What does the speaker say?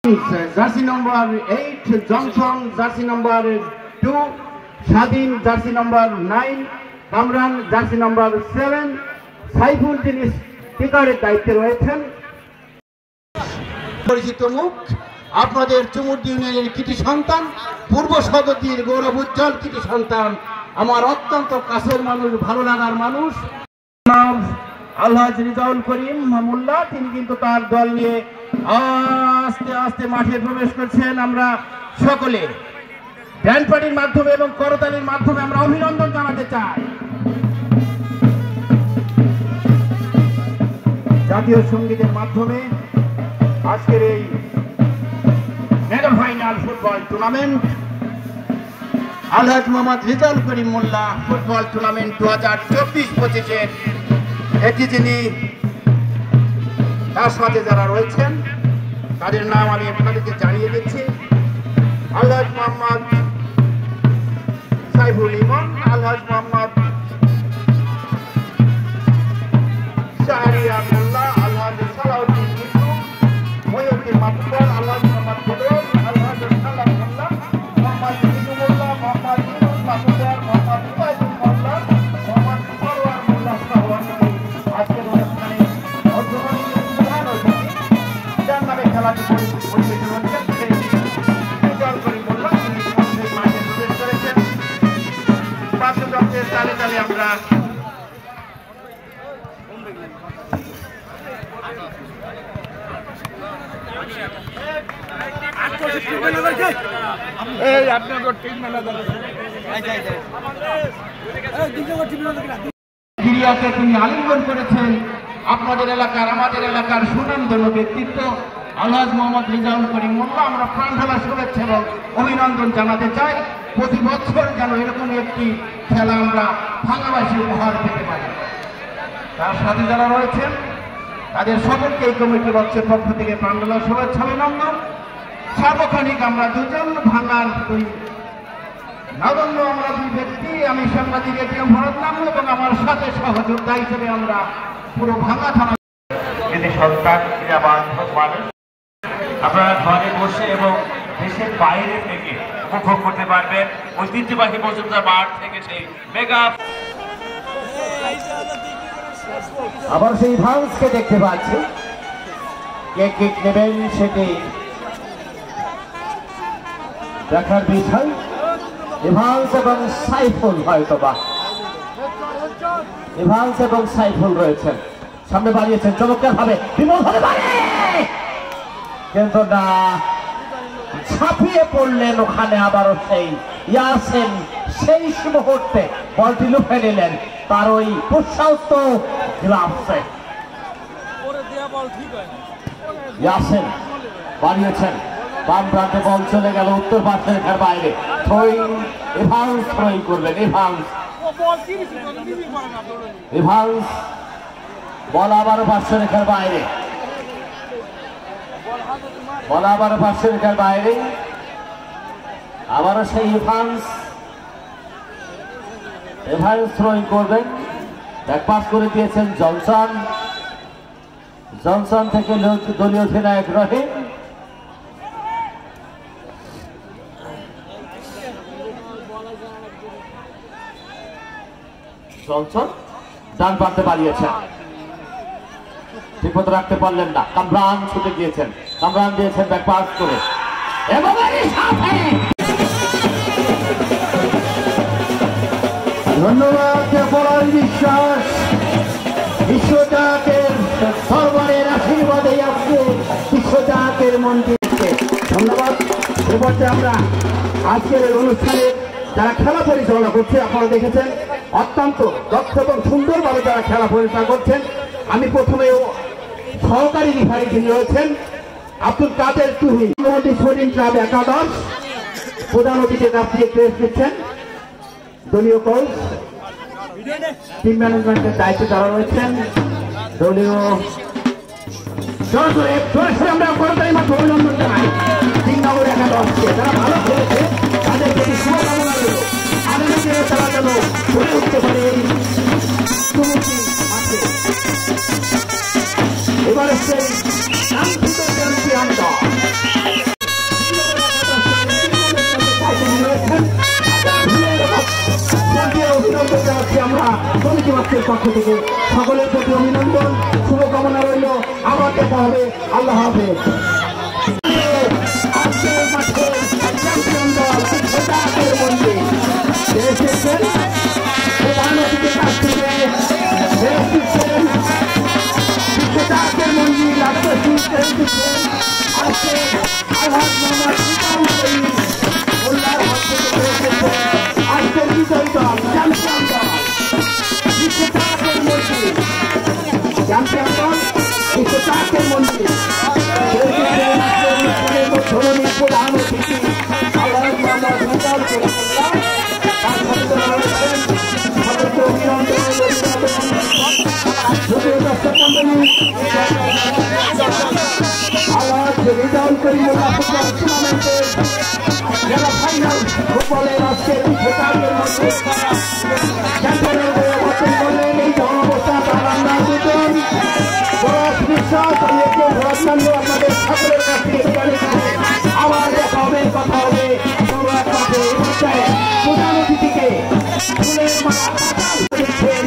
Jersey নম্বর 8 Johnson, jersey নম্বর 2 স্বাধীন, jersey নম্বর 9 Kamran, jersey নম্বর 7 সাইফুল, তিনি স্পিকারের দায়িত্বে রয়েছেন। পরিচিত মুখ আপনাদের চুমুর ইউনিয়নের কৃতি সন্তান, পূর্ব সদতির গৌরব উজ্জ্বল কৃতি সন্তান, আমার অত্যন্ত কাছের মানুষ, ভালো লাগার মানুষ আলহাজ রিজাউল করিম মোল্লা, তিনি কিন্তু তার দল নিয়ে আস্তে আস্তে মাঠে প্রবেশ করছেন। আমরা সকলে ব্যান্ড পার্টির মাধ্যমে এবং করতালির মাধ্যমে আমরা অভিনন্দন জানাতে চাই। জাতীয় সঙ্গীতের মাধ্যমে আজকের এই মেগা ফাইনাল ফুটবল টুর্নামেন্ট আলহাজ মোহাম্মদ রিজাউল করিম মোল্লা ফুটবল টুর্নামেন্ট 2024-25-এর এটি যিনি তার সাথে যারা রয়েছেন তাদের নাম আমি আপনাদেরকে জানিয়ে দিচ্ছি। আলহাজ মোহাম্মদ সাইফুল ইমন, আলহাজ মোহাম্মদ শাহরিয়া মোল্লা, আলহাজ সালাউদ্দিন ইসু, মহিউদ্দিন মাতুব্বর, আলহাজ মোহাম্মদ বদর, আলহাজ সালাম মোল্লা, মোহাম্মদ ইনু মোল্লা, মোহাম্মদ ইনুস মাতুব্বর, মোহাম্মদ উবাইদুল মোল্লা, মোহাম্মদ সরওয়ার মোল্লা সহ আজকের অনুষ্ঠানে অধ্যক্ষ প্রধান অতিথি যার নামে খেলাটি পরিবেশন হচ্ছে রিজাউল করিম মোল্লা, তিনি ইতিমধ্যে মাঠে প্রবেশ করেছেন। বাদ্যযন্ত্রের তালে তালে আমরা তিনি আলিঙ্গন করেছেন আপনাদের এলাকার, আমাদের এলাকার সুনামধন্য ব্যক্তিত্ব আলহাজ মোহাম্মদ রিজাউল করিম মোল্লা। আমরা প্রাণ ঢালা শুভেচ্ছা এবং অভিনন্দন জানাতে চাই। প্রতি বছর যেন এরকমই একটি খেলা আমরা ভাঙাবাসী উপহার পেতে পারি। তার সাথে যারা রয়েছেন তাদের সকলকে এই কমিটি বক্সের পক্ষ থেকে প্রাণ ঢালা শুভেচ্ছা অভিনন্দন। সার্বক্ষণিক আমরা দুজন ভাঙার নগণ্য আমরা দুই ব্যক্তি, আমি সাংবাদিক এটিএম ভরত নাম এবং আমার সাথে সহযোদ্ধা হিসেবে আমরা পুরো ভাঙা থানা সরকার ক্রীড়া বান্ধব মানুষ আপনারা ঘরে বসে এবং দেশের বাইরে থেকে উপভোগ করতে পারবেন ঐতিহ্যবাহী মজুমদার মাঠ থেকে সেই মেগা। আবার সেই ভান্সকে দেখতে পাচ্ছি, কে কিক নেবেন সেটি দেখার বিষয়। ইভান্স এবং সাইফুল, হয়তোবা ইভান্স এবং সাইফুল রয়েছেন, সামনে বাড়িয়েছেন চমৎকার ভাবে, বিমল ভাবে কিন্তু না, ছাপিয়ে পড়লেন ওখানে আবারও সেই ইয়াসিন। সেই মুহূর্তে বলটি লুফে নিলেন তার ওই প্রশস্ত গ্লাভসে। ইয়াসিন বাড়িয়েছেন, বাম প্রান্তে বল চলে গেল উত্তর পাশ রেখার বাইরে। ইভান্স থ্রোইং করবেন, ইভান্স বল আবারও পার্শ্ব রেখার বাইরে, বল আবারও পার্শ্ব রেখার বাইরে, আবারও সেই ইভান্স থ্রোইং করবেন। ব্যাক পাস করে দিয়েছেন জনসন, জনসন থেকে দলীয় অধিনায়ক রহিম। জনসন ডান প্রান্তে বাড়িয়েছেন, ঠিকমতো রাখতে পারলেন না। কামরান ছুটে গিয়েছেন, কামরান দিয়েছেন ব্যাক পাস করে এবং ধন্যবাদ বলার বিশ্বাস বিশ্বজাতের সরকারের আশীর্বাদে আজকে বিশ্বজাতের মন্দিরকে ধন্যবাদ। এবারে আমরা আজকের অনুষ্ঠানে যারা খেলা পরিচালনা করছে আপনারা দেখেছেন অত্যন্ত দক্ষ এবং সুন্দরভাবে যারা খেলা পরিচালনা করছেন। আমি প্রথমেও সহকারী রিফারি যিনি রয়েছেন আব্দুল কাদের তুহিন, স্পোর্টিং ক্লাব একাদশ প্রধান অতিথি রাষ্ট্রীয় ক্রেস দিচ্ছেন। দলীয় কোচ টিম ম্যানেজমেন্টের দায়িত্বে যারা রয়েছেন দলীয় সরাসরি আমরা করতালি মাত্র অভিনন্দন জানাই 3 নম্বর একাদশকে, যারা ভালো খেলেছে তাদের প্রতি শুভকামনা রইল। আগামী দিনে তারা যেন ঘুরে উঠতে পারে এই মাঠে। এবারে সেই শান্তিতে চ্যাম্পিয়ন দল পক্ষ থেকে সকলের প্রতি অভিনন্দন, শুভকামনা রইল। আবার দেখা হবে। আল্লাহ হাফেজ। আজকের মাঠে চ্যাম্পিয়ন দল বিশ্বজাকের মন্দির এসেছেন। প্রধান অতিথির কাছ থেকে এসেছেন বিশ্বজাকের মন্দির রাষ্ট্র শিল্পের দিচ্ছেন আজকে আলহাজ মোহাম্মদ ইমাম শহীদ মোল্লার হাত থেকে এসেছেন আজকের বিজয়ী দল চ্যাম্পিয়ন দল বিশ্বজাকের মন্দির। চ্যাম্পিয়ন দল বিশ্বজাকের মন্দির ধরনের প্রধান অতিথি আলহাজ মোহাম্মদ ইমাম শহীদ তার সাথে রয়েছেন সদস্য অভিনন্দন আলহাজ রিজাউল করিম ফুটবল টুর্নামেন্টের যারা ফাইনাল ফুটবলের আজকে বিশ্বকাপের মধ্যে চ্যাম্পিয়নের হয়ে অর্জন করলেন এই অবস্থা তার আমরা দুজন বড় বিশ্বাস আপনাদের সকলের কাছ থেকে আবার দেখা হবে, কথা হবে প্রধান অতিথিকে ফুলের মালা দিচ্ছেন